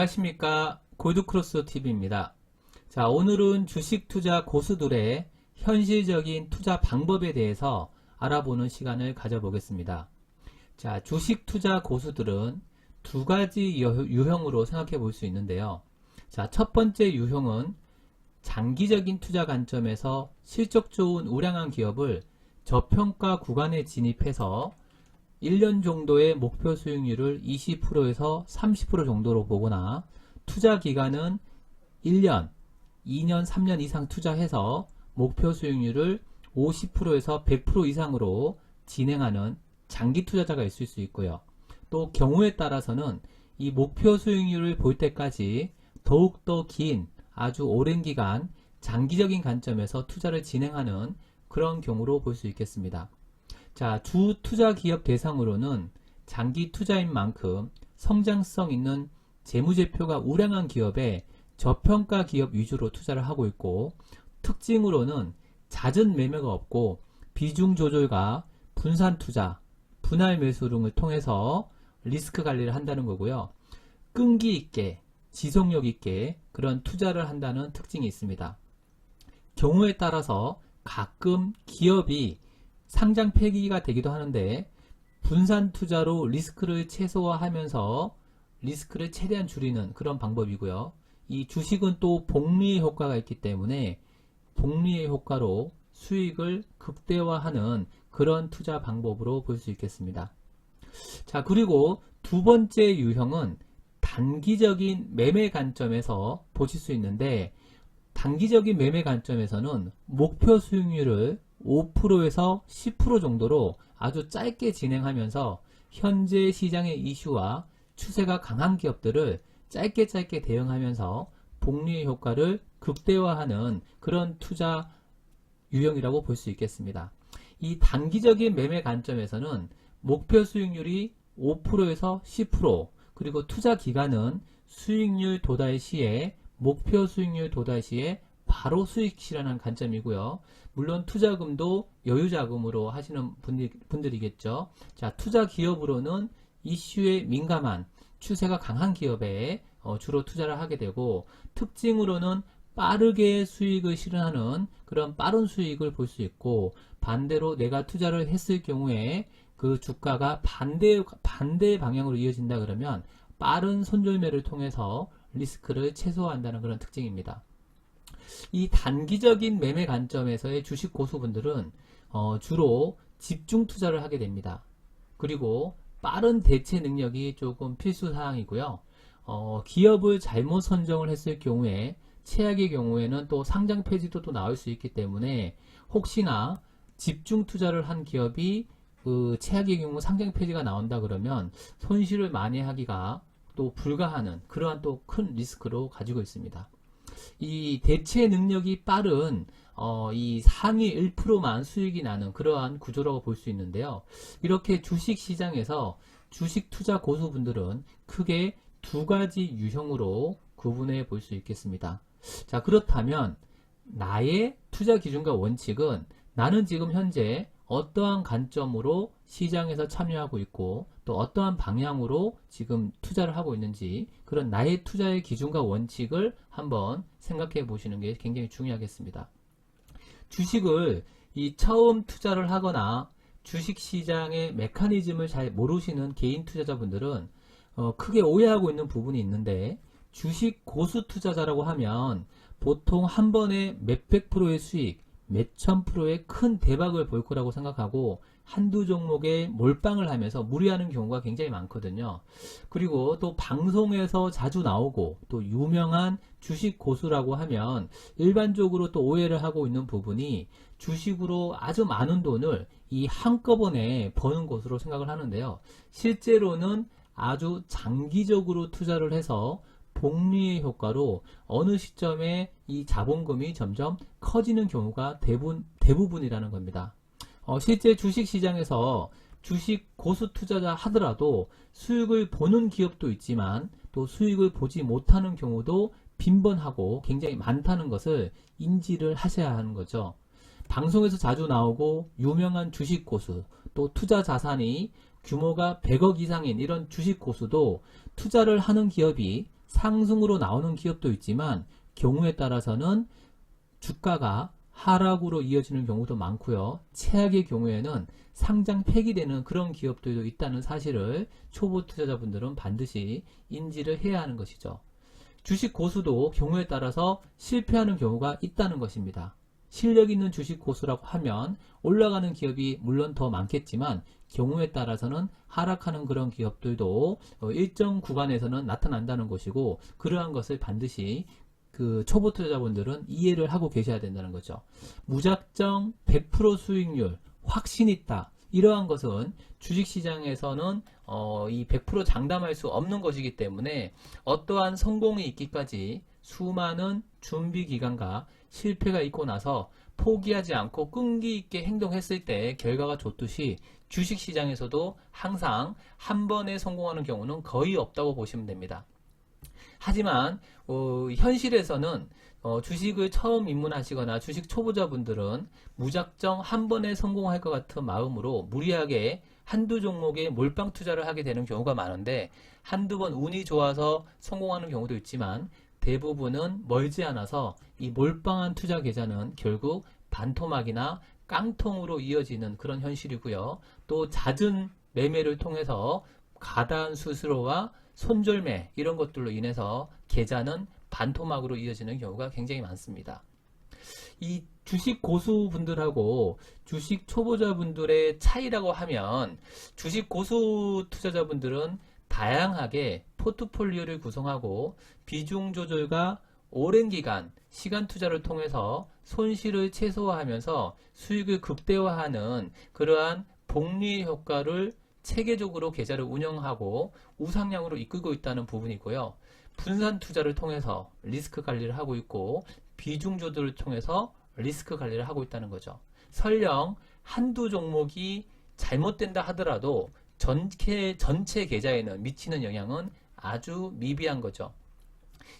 안녕하십니까. 골드크로스 TV입니다. 자, 오늘은 주식 투자 고수들의 현실적인 투자 방법에 대해서 알아보는 시간을 가져보겠습니다. 자, 주식 투자 고수들은 두 가지 유형으로 생각해 볼 수 있는데요. 자, 첫 번째 유형은 장기적인 투자 관점에서 실적 좋은 우량한 기업을 저평가 구간에 진입해서 1년 정도의 목표 수익률을 20%에서 30% 정도로 보거나 투자 기간은 1년, 2년, 3년 이상 투자해서 목표 수익률을 50%에서 100% 이상으로 진행하는 장기 투자자가 있을 수 있고요. 또 경우에 따라서는 이 목표 수익률을 볼 때까지 더욱더 긴 아주 오랜 기간 장기적인 관점에서 투자를 진행하는 그런 경우로 볼 수 있겠습니다. 자, 주 투자 기업 대상으로는 장기 투자인 만큼 성장성 있는 재무제표가 우량한 기업에 저평가 기업 위주로 투자를 하고 있고, 특징으로는 잦은 매매가 없고 비중 조절과 분산 투자, 분할 매수 등을 통해서 리스크 관리를 한다는 거고요. 끈기 있게, 지속력 있게 그런 투자를 한다는 특징이 있습니다. 경우에 따라서 가끔 기업이 상장 폐기가 되기도 하는데 분산 투자로 리스크를 최소화하면서 리스크를 최대한 줄이는 그런 방법이고요. 이 주식은 또 복리의 효과가 있기 때문에 복리의 효과로 수익을 극대화하는 그런 투자 방법으로 볼 수 있겠습니다. 자, 그리고 두 번째 유형은 단기적인 매매 관점에서 보실 수 있는데, 단기적인 매매 관점에서는 목표 수익률을 5%에서 10% 정도로 아주 짧게 진행하면서 현재 시장의 이슈와 추세가 강한 기업들을 짧게 대응하면서 복리의 효과를 극대화하는 그런 투자 유형이라고 볼 수 있겠습니다. 이 단기적인 매매 관점에서는 목표 수익률이 5%에서 10%, 그리고 투자 기간은 수익률 도달 시에, 목표 수익률 도달 시에 바로 수익 실현한 관점이고요. 물론 투자금도 여유자금으로 하시는 분들이겠죠. 자, 투자 기업으로는 이슈에 민감한 추세가 강한 기업에 주로 투자를 하게 되고, 특징으로는 빠르게 수익을 실현하는 그런 빠른 수익을 볼 수 있고, 반대로 내가 투자를 했을 경우에 그 주가가 반대 방향으로 이어진다 그러면 빠른 손절매를 통해서 리스크를 최소화한다는 그런 특징입니다. 이 단기적인 매매 관점에서의 주식 고수분들은 주로 집중 투자를 하게 됩니다. 그리고 빠른 대체 능력이 조금 필수 사항이고요. 기업을 잘못 선정을 했을 경우에, 최악의 경우에는 또 상장 폐지도 또 나올 수 있기 때문에 혹시나 집중 투자를 한 기업이 그 최악의 경우 상장 폐지가 나온다 그러면 손실을 만회하기가 또 불가하는 그러한 또 큰 리스크로 가지고 있습니다. 이 대체 능력이 빠른 이 상위 1%만 수익이 나는 그러한 구조라고 볼 수 있는데요. 이렇게 주식 시장에서 주식 투자 고수분들은 크게 두 가지 유형으로 구분해 볼 수 있겠습니다. 자, 그렇다면 나의 투자 기준과 원칙은, 나는 지금 현재 어떠한 관점으로 시장에서 참여하고 있고 또 어떠한 방향으로 지금 투자를 하고 있는지, 그런 나의 투자의 기준과 원칙을 한번 생각해 보시는 게 굉장히 중요하겠습니다. 주식을 처음 투자를 하거나 주식시장의 메커니즘을 잘 모르시는 개인 투자자분들은 크게 오해하고 있는 부분이 있는데, 주식 고수 투자자라고 하면 보통 한 번에 몇백 프로의 수익, 몇천 프로의 큰 대박을 볼 거라고 생각하고 한두 종목에 몰빵을 하면서 무리하는 경우가 굉장히 많거든요. 그리고 또 방송에서 자주 나오고 또 유명한 주식 고수라고 하면 일반적으로 또 오해를 하고 있는 부분이 주식으로 아주 많은 돈을 이 한꺼번에 버는 것으로 생각을 하는데요. 실제로는 아주 장기적으로 투자를 해서 복리의 효과로 어느 시점에 이 자본금이 점점 커지는 경우가 대부분이라는 겁니다. 실제 주식시장에서 주식 고수 투자자 하더라도 수익을 보는 기업도 있지만 또 수익을 보지 못하는 경우도 빈번하고 굉장히 많다는 것을 인지를 하셔야 하는 거죠. 방송에서 자주 나오고 유명한 주식 고수, 또 투자 자산이 규모가 100억 이상인 이런 주식 고수도 투자를 하는 기업이 상승으로 나오는 기업도 있지만 경우에 따라서는 주가가 하락으로 이어지는 경우도 많고요. 최악의 경우에는 상장 폐기되는 그런 기업들도 있다는 사실을 초보 투자자분들은 반드시 인지를 해야 하는 것이죠. 주식 고수도 경우에 따라서 실패하는 경우가 있다는 것입니다. 실력 있는 주식 고수라고 하면 올라가는 기업이 물론 더 많겠지만 경우에 따라서는 하락하는 그런 기업들도 일정 구간에서는 나타난다는 것이고, 그러한 것을 반드시 그 초보 투자자분들은 이해를 하고 계셔야 된다는 거죠. 무작정 100% 수익률 확신 있다, 이러한 것은 주식시장에서는 이 100% 장담할 수 없는 것이기 때문에 어떠한 성공이 있기까지 수많은 준비 기간과 실패가 있고 나서 포기하지 않고 끈기 있게 행동했을 때 결과가 좋듯이 주식시장에서도 항상 한 번에 성공하는 경우는 거의 없다고 보시면 됩니다. 하지만 현실에서는 주식을 처음 입문하시거나 주식 초보자분들은 무작정 한 번에 성공할 것 같은 마음으로 무리하게 한두 종목에 몰빵 투자를 하게 되는 경우가 많은데, 한두 번 운이 좋아서 성공하는 경우도 있지만 대부분은 멀지 않아서 이 몰빵한 투자 계좌는 결국 반토막이나 깡통으로 이어지는 그런 현실이고요. 또 잦은 매매를 통해서 가다한 수수료와 손절매 이런 것들로 인해서 계좌는 반토막으로 이어지는 경우가 굉장히 많습니다. 이 주식 고수분들하고 주식 초보자분들의 차이라고 하면, 주식 고수 투자자분들은 다양하게 포트폴리오를 구성하고 비중 조절과 오랜 기간 시간 투자를 통해서 손실을 최소화하면서 수익을 극대화하는 그러한 복리 효과를 체계적으로 계좌를 운영하고 우상향으로 이끌고 있다는 부분이고요. 분산 투자를 통해서 리스크 관리를 하고 있고 비중 조절을 통해서 리스크 관리를 하고 있다는 거죠. 설령 한두 종목이 잘못된다 하더라도 전체 계좌에는 미치는 영향은 아주 미비한 거죠.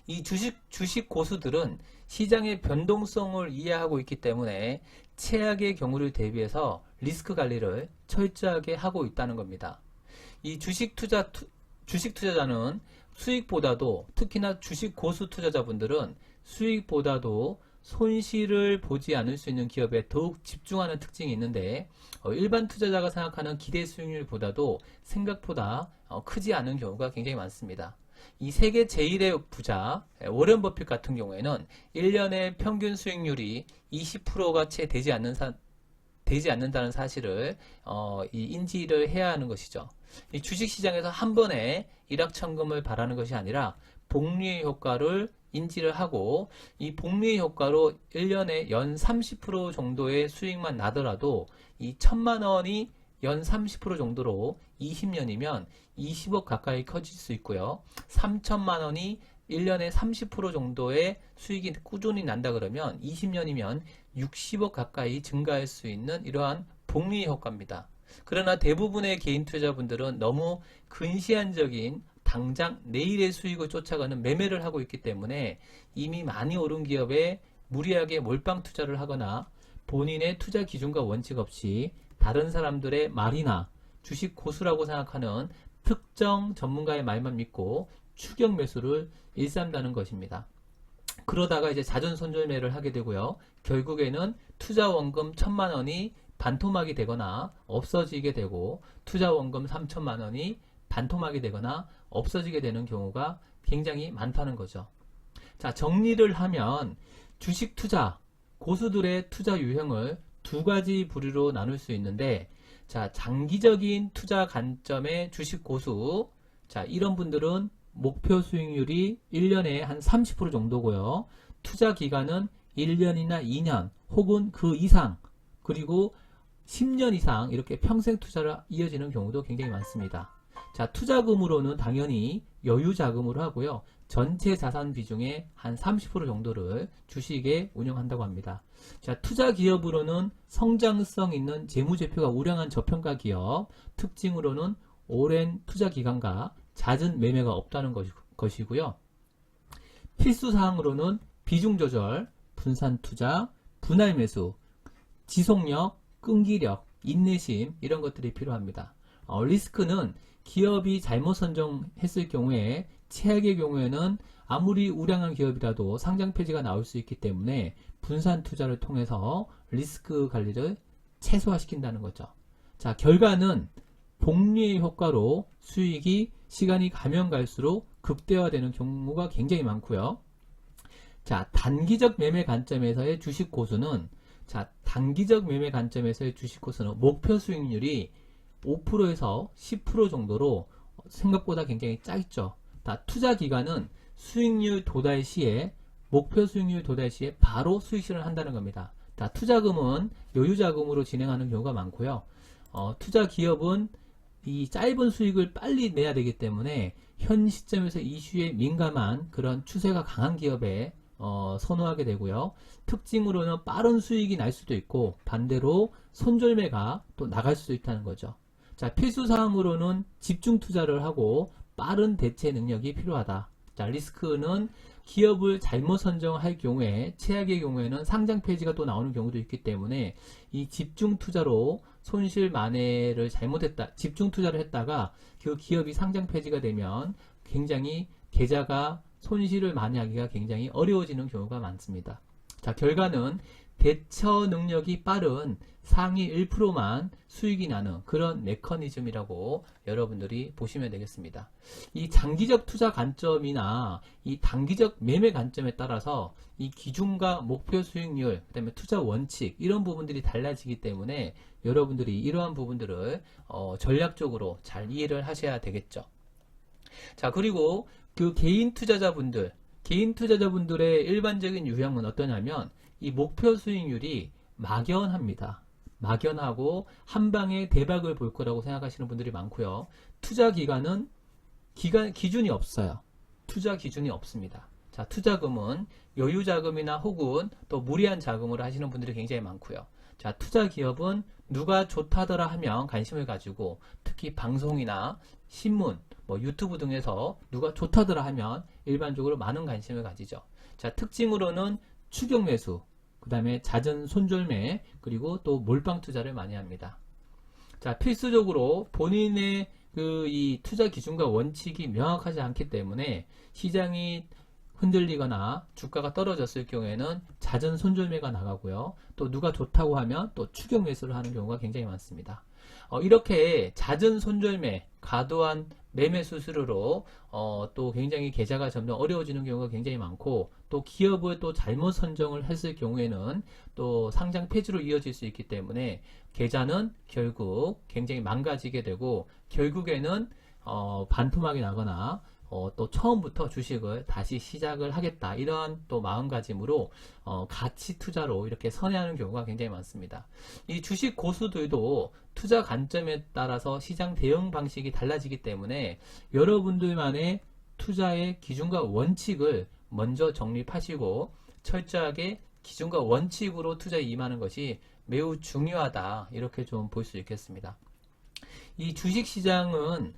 이 주식 고수들은 시장의 변동성을 이해하고 있기 때문에 최악의 경우를 대비해서 리스크 관리를 철저하게 하고 있다는 겁니다. 이 주식 투자자는 수익보다도, 특히나 주식 고수 투자자분들은 수익보다도 손실을 보지 않을 수 있는 기업에 더욱 집중하는 특징이 있는데, 일반 투자자가 생각하는 기대 수익률보다도 생각보다 크지 않은 경우가 굉장히 많습니다. 이 세계 제1의 부자 워런 버핏 같은 경우에는 1년의 평균 수익률이 20%가 채 되지 않는다는 사실을 인지를 해야 하는 것이죠. 이 주식시장에서 한 번에 일확천금을 바라는 것이 아니라 복리의 효과를 인지를 하고, 이 복리의 효과로 1년에 연 30% 정도의 수익만 나더라도 이 1,000만 원이 연 30% 정도로 20년이면 20억 가까이 커질 수 있고요. 3,000만 원이 1년에 30% 정도의 수익이 꾸준히 난다 그러면 20년이면 60억 가까이 증가할 수 있는 이러한 복리 효과입니다. 그러나 대부분의 개인 투자자분들은 너무 근시안적인 당장 내일의 수익을 쫓아가는 매매를 하고 있기 때문에 이미 많이 오른 기업에 무리하게 몰빵 투자를 하거나 본인의 투자 기준과 원칙 없이 다른 사람들의 말이나 주식 고수라고 생각하는 특정 전문가의 말만 믿고 추격 매수를 일삼다는 것입니다. 그러다가 이제 잦은 손절매를 하게 되고요. 결국에는 투자 원금 1,000만 원이 반토막이 되거나 없어지게 되고, 투자 원금 3,000만 원이 반토막이 되거나 없어지게 되는 경우가 굉장히 많다는 거죠. 자, 정리를 하면 주식 투자 고수들의 투자 유형을 두 가지 부류로 나눌 수 있는데, 자, 장기적인 투자 관점의 주식 고수, 자, 이런 분들은 목표 수익률이 1년에 한 30% 정도고요. 투자 기간은 1년이나 2년 혹은 그 이상, 그리고 10년 이상 이렇게 평생 투자를 이어지는 경우도 굉장히 많습니다. 자, 투자금으로는 당연히 여유 자금으로 하고요. 전체 자산 비중의 한 30% 정도를 주식에 운영한다고 합니다. 자, 투자 기업으로는 성장성 있는 재무제표가 우량한 저평가 기업, 특징으로는 오랜 투자 기간과 잦은 매매가 없다는 것이고요. 필수사항으로는 비중 조절, 분산 투자, 분할 매수, 지속력, 끈기력, 인내심 이런 것들이 필요합니다. 리스크는 기업이 잘못 선정했을 경우에 최악의 경우에는 아무리 우량한 기업이라도 상장 폐지가 나올 수 있기 때문에 분산 투자를 통해서 리스크 관리를 최소화시킨다는 거죠. 자, 결과는 복리의 효과로 수익이 시간이 가면 갈수록 극대화되는 경우가 굉장히 많고요. 자, 단기적 매매 관점에서의 주식 고수는 목표 수익률이 5%에서 10% 정도로 생각보다 굉장히 짧죠. 투자 기간은 목표 수익률 도달 시에 바로 수익 실현을 한다는 겁니다. 투자금은 여유자금으로 진행하는 경우가 많고요. 투자 기업은 이 짧은 수익을 빨리 내야 되기 때문에 현 시점에서 이슈에 민감한 그런 추세가 강한 기업에 선호하게 되고요. 특징으로는 빠른 수익이 날 수도 있고 반대로 손절매가 또 나갈 수도 있다는 거죠. 자, 필수사항으로는 집중 투자를 하고 빠른 대체 능력이 필요하다. 자, 리스크는 기업을 잘못 선정할 경우에 최악의 경우에는 상장 폐지가 또 나오는 경우도 있기 때문에 이 집중 투자로 손실 만회를 집중 투자를 했다가 그 기업이 상장 폐지가 되면 굉장히 계좌가 손실을 만회하기가 굉장히 어려워지는 경우가 많습니다. 자, 결과는 대처 능력이 빠른 상위 1%만 수익이 나는 그런 메커니즘이라고 여러분들이 보시면 되겠습니다. 이 장기적 투자 관점이나 이 단기적 매매 관점에 따라서 이 기준과 목표 수익률, 그 다음에 투자 원칙 이런 부분들이 달라지기 때문에 여러분들이 이러한 부분들을 전략적으로 잘 이해를 하셔야 되겠죠. 자, 그리고 그 개인 투자자분들의 일반적인 유형은 어떠냐면 이 목표 수익률이 막연합니다. 막연하고 한방에 대박을 볼 거라고 생각하시는 분들이 많고요. 투자 기간은 기준이 없어요. 투자 기준이 없습니다. 자, 투자금은 여유자금이나 혹은 또 무리한 자금으로 하시는 분들이 굉장히 많고요. 자, 투자 기업은 누가 좋다더라 하면 관심을 가지고 특히 방송이나 신문, 유튜브 등에서 누가 좋다더라 하면 일반적으로 많은 관심을 가지죠. 자, 특징으로는 추격 매수, 그 다음에 잦은 손절매, 그리고 또 몰빵 투자를 많이 합니다. 자, 필수적으로 본인의 이 투자 기준과 원칙이 명확하지 않기 때문에 시장이 흔들리거나 주가가 떨어졌을 경우에는 잦은 손절매가 나가고요. 또 누가 좋다고 하면 또 추격 매수를 하는 경우가 굉장히 많습니다. 이렇게 잦은 손절매, 과도한 매매 수수료로 또 굉장히 계좌가 점점 어려워지는 경우가 굉장히 많고 또 기업을 또 잘못 선정을 했을 경우에는 또 상장 폐지로 이어질 수 있기 때문에 계좌는 결국 굉장히 망가지게 되고 결국에는 반토막이 나거나 또 처음부터 주식을 다시 시작을 하겠다 이런 또 마음가짐으로 가치 투자로 이렇게 선회하는 경우가 굉장히 많습니다. 이 주식 고수들도 투자 관점에 따라서 시장 대응 방식이 달라지기 때문에 여러분들만의 투자의 기준과 원칙을 먼저 정립하시고 철저하게 기준과 원칙으로 투자에 임하는 것이 매우 중요하다 이렇게 좀 볼 수 있겠습니다. 이 주식시장은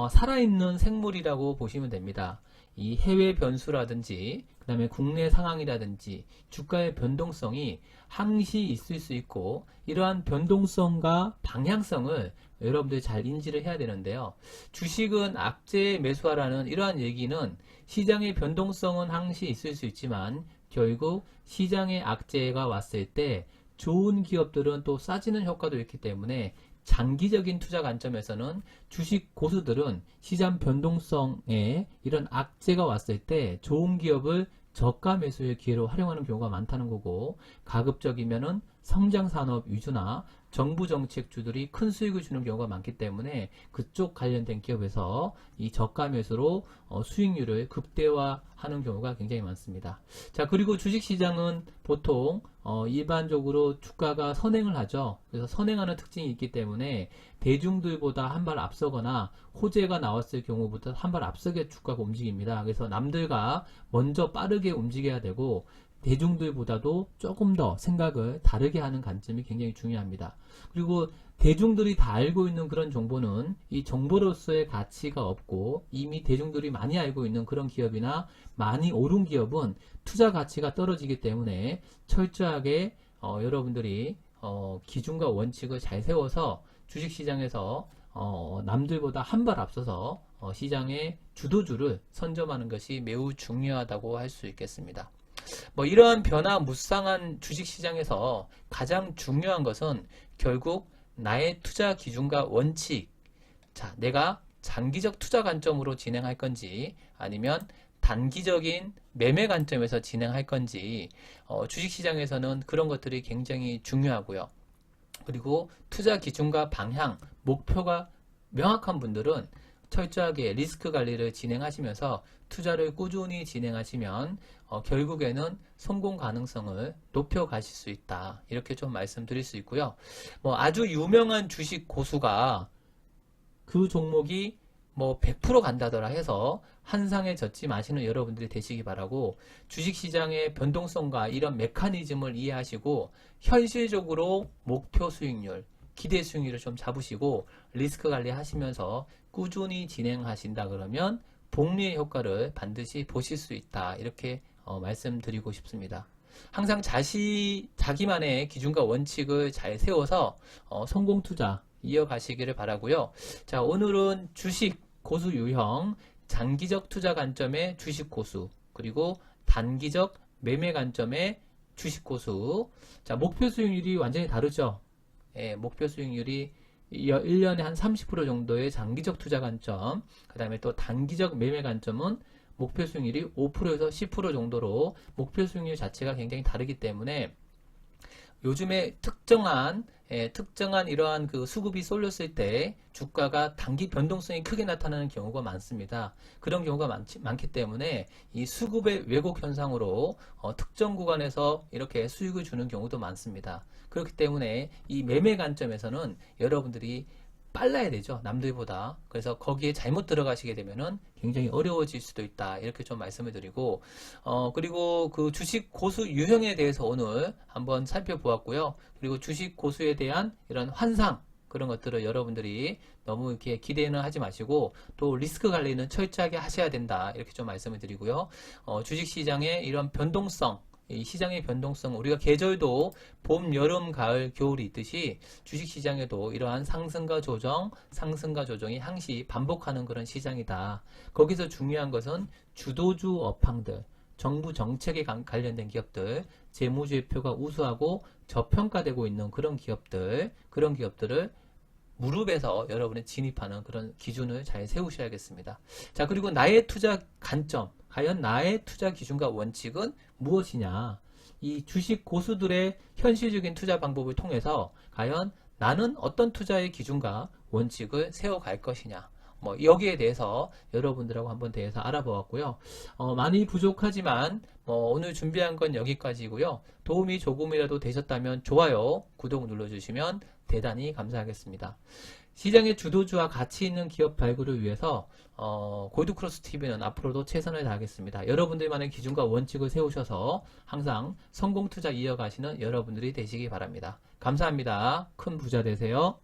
살아있는 생물이라고 보시면 됩니다. 이 해외 변수라든지 그 다음에 국내 상황이라든지 주가의 변동성이 항시 있을 수 있고 이러한 변동성과 방향성을 여러분들이 잘 인지를 해야 되는데요. 주식은 악재 매수하라는 이러한 얘기는 시장의 변동성은 항시 있을 수 있지만 결국 시장의 악재가 왔을 때 좋은 기업들은 또 싸지는 효과도 있기 때문에 장기적인 투자 관점에서는 주식 고수들은 시장 변동성에 이런 악재가 왔을 때 좋은 기업을 저가 매수의 기회로 활용하는 경우가 많다는 거고 가급적이면은 성장산업 위주나 정부 정책주들이 큰 수익을 주는 경우가 많기 때문에 그쪽 관련된 기업에서 이 저가 매수로 수익률을 극대화하는 경우가 굉장히 많습니다. 자, 그리고 주식시장은 보통 일반적으로 주가가 선행을 하죠. 그래서 선행하는 특징이 있기 때문에 대중들보다 한 발 앞서거나 호재가 나왔을 경우부터 한 발 앞서게 주가가 움직입니다. 그래서 남들과 먼저 빠르게 움직여야 되고 대중들보다도 조금 더 생각을 다르게 하는 관점이 굉장히 중요합니다. 그리고 대중들이 다 알고 있는 그런 정보는 이 정보로서의 가치가 없고 이미 대중들이 많이 알고 있는 그런 기업이나 많이 오른 기업은 투자 가치가 떨어지기 때문에 철저하게 여러분들이 기준과 원칙을 잘 세워서 주식시장에서 남들보다 한 발 앞서서 시장의 주도주를 선점하는 것이 매우 중요하다고 할 수 있겠습니다. 뭐 이러한 변화무쌍한 주식시장에서 가장 중요한 것은 결국 나의 투자 기준과 원칙, 자, 내가 장기적 투자 관점으로 진행할 건지 아니면 단기적인 매매 관점에서 진행할 건지 주식시장에서는 그런 것들이 굉장히 중요하고요. 그리고 투자 기준과 방향, 목표가 명확한 분들은 철저하게 리스크 관리를 진행하시면서 투자를 꾸준히 진행하시면 결국에는 성공 가능성을 높여 가실 수 있다. 이렇게 좀 말씀드릴 수 있고요. 뭐 아주 유명한 주식 고수가 그 종목이 뭐 100% 간다더라 해서 한상에 젖지 마시는 여러분들이 되시기 바라고, 주식시장의 변동성과 이런 메커니즘을 이해하시고 현실적으로 목표 수익률, 기대 수익률을 좀 잡으시고 리스크 관리 하시면서 꾸준히 진행하신다 그러면 복리의 효과를 반드시 보실 수 있다. 이렇게 말씀드리고 싶습니다. 항상 자기만의 기준과 원칙을 잘 세워서 성공 투자 이어가시기를 바라고요. 자, 오늘은 주식 고수 유형, 장기적 투자 관점의 주식 고수, 그리고 단기적 매매 관점의 주식 고수. 자, 목표 수익률이 완전히 다르죠. 예, 목표 수익률이 1년에 한 30% 정도의 장기적 투자 관점, 그 다음에 또 단기적 매매 관점은 목표 수익률이 5%에서 10% 정도로 목표 수익률 자체가 굉장히 다르기 때문에 요즘에 특정한 이러한 그 수급이 쏠렸을 때 주가가 단기 변동성이 크게 나타나는 경우가 많습니다. 그런 경우가 많기 때문에 이 수급의 왜곡 현상으로 특정 구간에서 이렇게 수익을 주는 경우도 많습니다. 그렇기 때문에 이 매매 관점에서는 여러분들이 빨라야 되죠, 남들보다. 그래서 거기에 잘못 들어가시게 되면은 굉장히 어려워질 수도 있다. 이렇게 좀 말씀을 드리고, 그리고 그 주식 고수 유형에 대해서 오늘 한번 살펴보았고요. 그리고 주식 고수에 대한 이런 환상, 그런 것들을 여러분들이 너무 이렇게 기대는 하지 마시고 또 리스크 관리는 철저하게 하셔야 된다. 이렇게 좀 말씀을 드리고요. 주식 시장의 이런 변동성, 이 시장의 변동성, 우리가 계절도 봄, 여름, 가을, 겨울이 있듯이 주식시장에도 이러한 상승과 조정이 항시 반복하는 그런 시장이다. 거기서 중요한 것은 주도주 업황들, 정부 정책에 관련된 기업들, 재무제표가 우수하고 저평가되고 있는 그런 기업들을 무릎에서 여러분이 진입하는 그런 기준을 잘 세우셔야겠습니다. 자, 그리고 나의 투자 관점, 과연 나의 투자 기준과 원칙은 무엇이냐? 이 주식 고수들의 현실적인 투자 방법을 통해서 과연 나는 어떤 투자의 기준과 원칙을 세워갈 것이냐? 뭐 여기에 대해서 여러분들하고 한번 대해서 알아보았고요. 많이 부족하지만 오늘 준비한 건 여기까지고요. 도움이 조금이라도 되셨다면 좋아요, 구독 눌러주시면 대단히 감사하겠습니다. 시장의 주도주와 가치 있는 기업 발굴을 위해서 골드크로스 TV는 앞으로도 최선을 다하겠습니다. 여러분들만의 기준과 원칙을 세우셔서 항상 성공 투자 이어가시는 여러분들이 되시기 바랍니다. 감사합니다. 큰 부자 되세요.